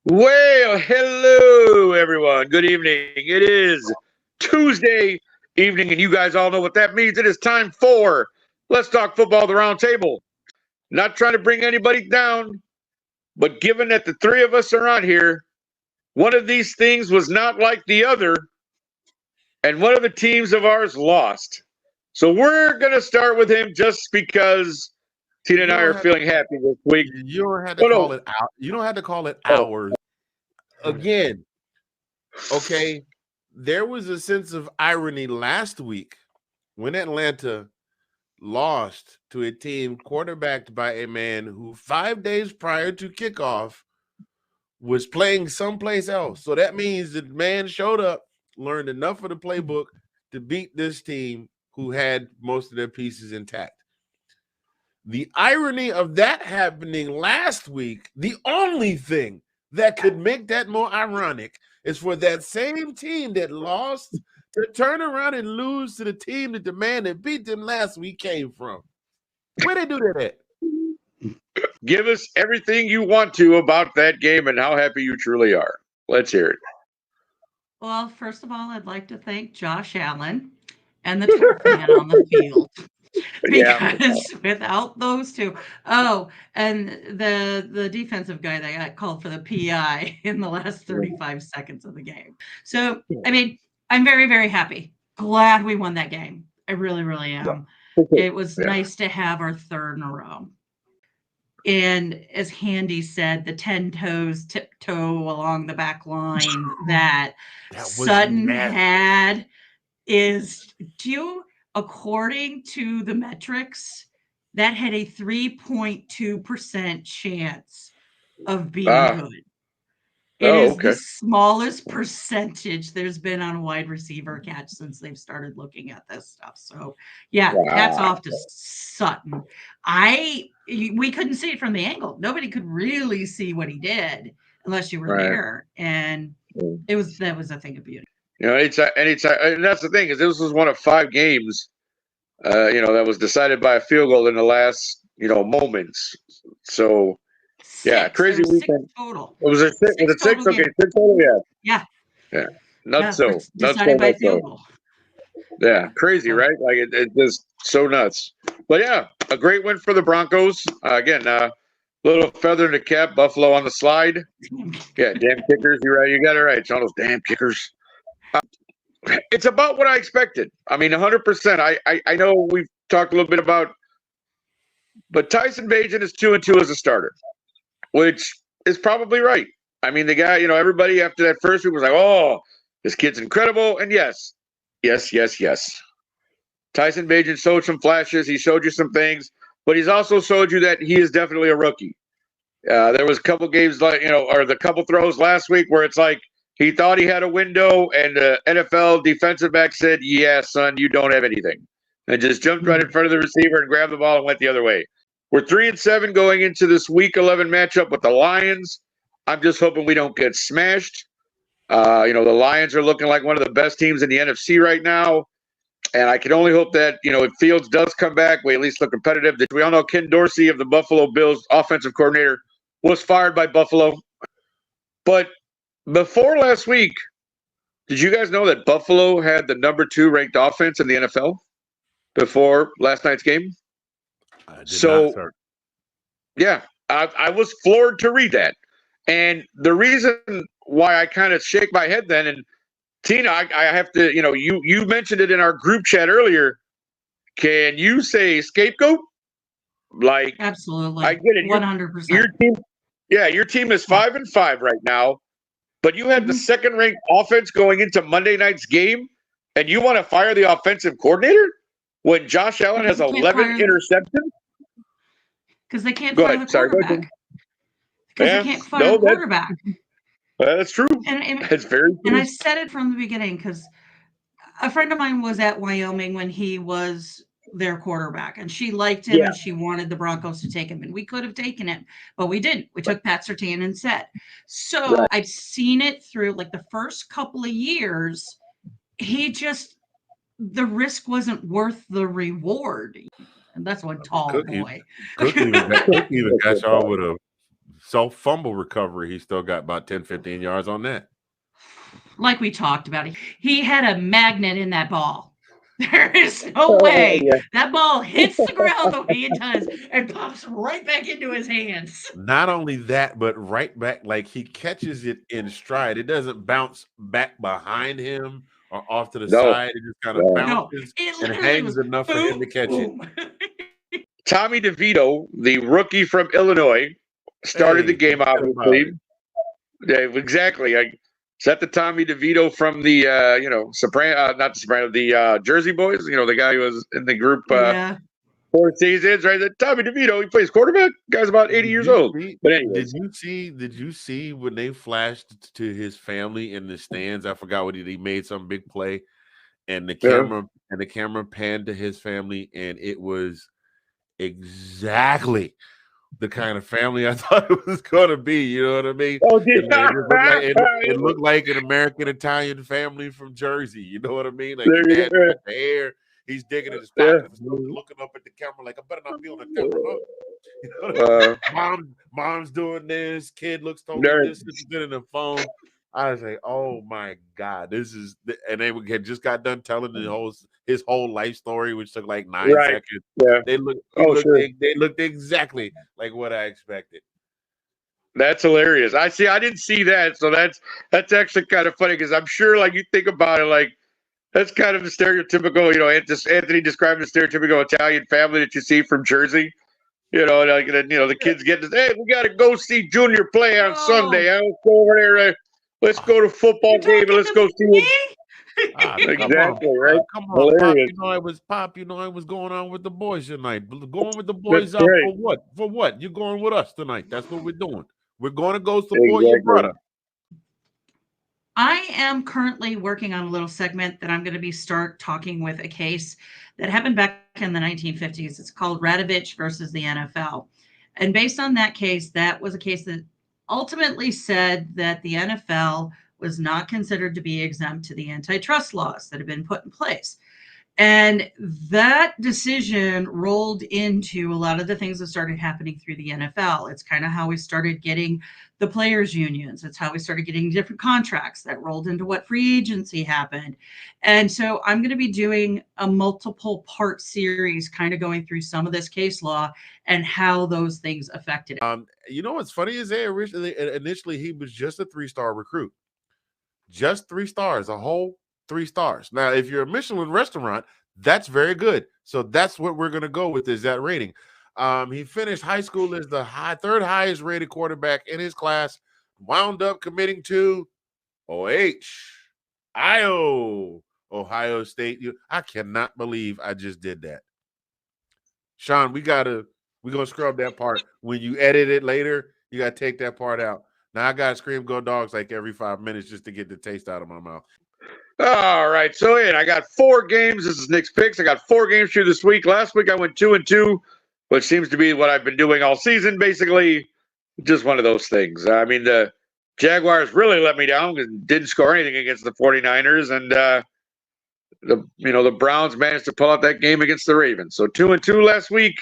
Well, hello, everyone. Good evening. It is Tuesday evening, and you guys all know what that means. It is time for Let's Talk Football, the Roundtable. Not trying to bring anybody down, but given that the three of us are on here, one of these things was not like the other, and one of the teams of ours lost. So we're going to start with him just because Tina and You I don't are have feeling happy this week. you don't have to Oh, call no. it out. You don't have to call it Oh, ours. Again, okay. There was a sense of irony last week when Atlanta lost to a team quarterbacked by a man who 5 days prior to kickoff was playing someplace else. So that means the man showed up, learned enough of the playbook to beat this team who had most of their pieces intact. The irony of that happening last week, the only thing that could make that more ironic is for that same team that lost to turn around and lose to the team that the man that beat them last week came from. Where they do that at? give us everything you want to about that game and how happy you truly are. Let's hear it. Well, first of all, I'd like to thank Josh Allen and the turf man on the field Yeah. because without those two, and the defensive guy that got called for the PI in the last 35 seconds of the game. So, I mean, I'm very, very happy. Glad we won that game. I really, really am. It was Yeah. nice to have our third in a row. And as Handy said, the 10 toes tiptoe along the back line that That was Sutton nasty. had is due, according to the metrics, that had a 3.2% chance of being Ah. good. It is the Okay. smallest percentage there's been on a wide receiver catch since they've started looking at this stuff. So, yeah, hats Wow. off to Sutton. We couldn't see it from the angle. Nobody could really see what he did unless you were Right. there, and that was a thing of beauty. And that's the thing is this was one of 5 games, that was decided by a field goal in the last, moments. So yeah, Six. There crazy were six weekend. total. Was it six? Was Six it six? total Okay, games. 6 total. Yeah, Yeah, yeah. Nuts yeah. so, nuts so, Decided by nuts field so. goal. Yeah, crazy, So, right? Like it just so nuts. But yeah, a great win for the Broncos. Again, little feather in the cap. Buffalo on the slide. Yeah, damn kickers. You're right. You got it right. It's all those damn kickers. It's about what I expected. I mean, 100%. I know we've talked a little bit about, but Tyson Bagent is 2-2 as a starter, which is probably right. I mean, the guy, everybody after that first week was like, "Oh, this kid's incredible." And yes, yes, yes, yes. Tyson Bagent showed some flashes. He showed you some things, but he's also showed you that he is definitely a rookie. There was a couple games or the couple throws last week where it's like he thought he had a window, and the NFL defensive back said, "Yeah, son, you don't have anything," and just jumped right in front of the receiver and grabbed the ball and went the other way. We're 3-7 going into this Week 11 matchup with the Lions. I'm just hoping we don't get smashed. The Lions are looking like one of the best teams in the NFC right now. And I can only hope that, if Fields does come back, we at least look competitive. We all know Ken Dorsey of the Buffalo Bills offensive coordinator was fired by Buffalo. But before last week, did you guys know that Buffalo had the number 2 ranked offense in the NFL before last night's game? I did not, So, sir. yeah, I was floored to read that. And the reason why I kind of shake my head then, and Tina, I have to, you mentioned it in our group chat earlier. Can you say scapegoat? Like, I absolutely. get it. Your 100%. team, yeah, your team is 5-5 right now, but you had the Mhm. second ranked offense going into Monday night's game, and you want to fire the offensive coordinator when Josh Allen has They can't 11 fire interceptions? because they can't Go fire ahead. the Sorry. Go ahead. quarterback. Because they Yeah. can't fire No, the quarterback. that's true. And That's very and true. I said it from the beginning because a friend of mine was at Wyoming when he was their quarterback, and she liked him Yeah. and she wanted the Broncos to take him, and we could have taken him, but we didn't. We took Pat Surtain instead. So Right. I've seen it through like the first couple of years. He just the risk wasn't worth the reward. And that's one tall Cook, boy. Cook even got y'all with a self-fumble recovery, he still got about 10, 15 yards on that. Like we talked about, he had a magnet in that ball. There is no way that ball hits the ground the way it does and pops right back into his hands. Not only that, but right back, like he catches it in stride. It doesn't bounce back behind him or off to the side. It just kind of bounces and hangs enough for him to catch it. Tommy DeVito, the rookie from Illinois, started the game, obviously. Yeah, exactly. Is that the Tommy DeVito from the not the Soprano, the Jersey Boys? You know, the guy who was in the group 4 seasons, right? That Tommy DeVito, he plays quarterback. Guy's about 80 years old. But anyways. Did you see when they flashed to his family in the stands? I forgot what he made some big play, and the camera panned to his family, and it was exactly the kind of family I thought it was going to be. You know what I mean? Oh, it looked like an American Italian family from Jersey. You know what I mean? Like he had the hair. He's digging in his pockets, looking up at the camera like, I better not be on the camera. You know what I mean? Mom's doing this. Kid looks totally distant in the phone. I was like, oh my God, this is, and they had just got done telling his whole life story, which took like 9 seconds. Yeah. They looked exactly like what I expected. That's hilarious. I didn't see that, so that's actually kind of funny because I'm sure, like, you think about it, like that's kind of the stereotypical, you know, Anthony described the stereotypical Italian family that you see from Jersey. You know, like, you know, the kids get this, hey, we got to go see Junior play on Sunday. Let's go over there. Let's go to football game and let's go see it. Exactly, right? Come on, Pop. You know I was going on with the boys tonight. Going with the boys out for what? For what? You're going with us tonight. That's what we're doing. We're going to go support your brother. I am currently working on a little segment that I'm going to start talking with a case that happened back in the 1950s. It's called Radovich versus the NFL. And based on that case, that was a case that ultimately said that the NFL was not considered to be exempt to the antitrust laws that have been put in place. And that decision rolled into a lot of the things that started happening through the NFL. It's kind of how we started getting the players' unions. It's how we started getting different contracts that rolled into what free agency happened. And so I'm going to be doing a multiple part series, kind of going through some of this case law and how those things affected it. You know what's funny is initially he was just a 3-star recruit. Just 3 stars, a whole 3 stars. Now, if you're a Michelin restaurant, that's very good. So that's what we're going to go with, is that rating. He finished high school as the third highest rated quarterback in his class, wound up committing to Ohio State. I cannot believe I just did that. Sean, we're going to scrub that part. When you edit it later, you got to take that part out. Now I got to scream "Go Dogs" like every 5 minutes just to get the taste out of my mouth. All right. So, I got 4 games. This is Nick's picks. I got 4 games through this week. Last week I went 2-2, which seems to be what I've been doing all season, basically. Just one of those things. I mean, the Jaguars really let me down and didn't score anything against the 49ers. And, the Browns managed to pull out that game against the Ravens. So 2-2 last week.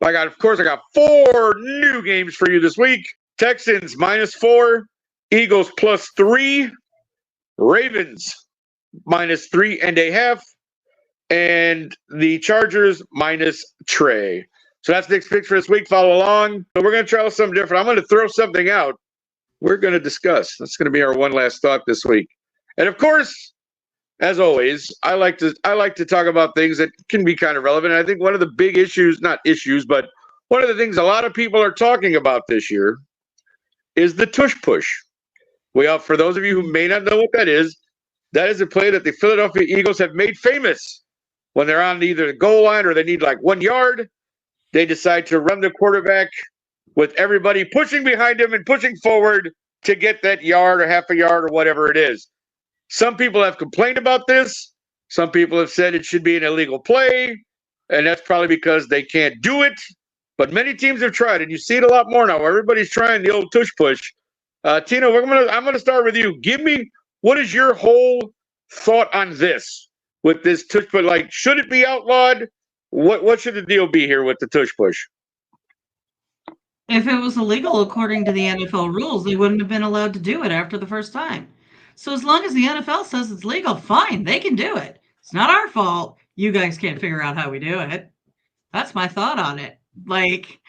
I got 4 new games for you this week. Texans -4, Eagles +3, Ravens -3.5, and the Chargers -Trey. So that's Nick's picks for this week. Follow along. But we're going to try something different. I'm going to throw something out. We're going to discuss. That's going to be our one last thought this week. And of course, as always, I like to talk about things that can be kind of relevant. And I think one of the big issues, not issues, but one of the things a lot of people are talking about this year is the tush push. For those of you who may not know what that is a play that the Philadelphia Eagles have made famous. When they're on either the goal line or they need like 1 yard, they decide to run the quarterback with everybody pushing behind him and pushing forward to get that yard or half a yard or whatever it is. Some people have complained about this. Some people have said it should be an illegal play, and that's probably because they can't do it. But many teams have tried, and you see it a lot more now. Everybody's trying the old tush push. Tina, I'm gonna start with you. Give me, what is your whole thought on this with this tush push? Like, should it be outlawed? What should the deal be here with the tush push? If it was illegal according to the NFL rules, they wouldn't have been allowed to do it after the first time. So as long as the NFL says it's legal, fine, they can do it. It's not our fault. You guys can't figure out how we do it. That's my thought on it. Like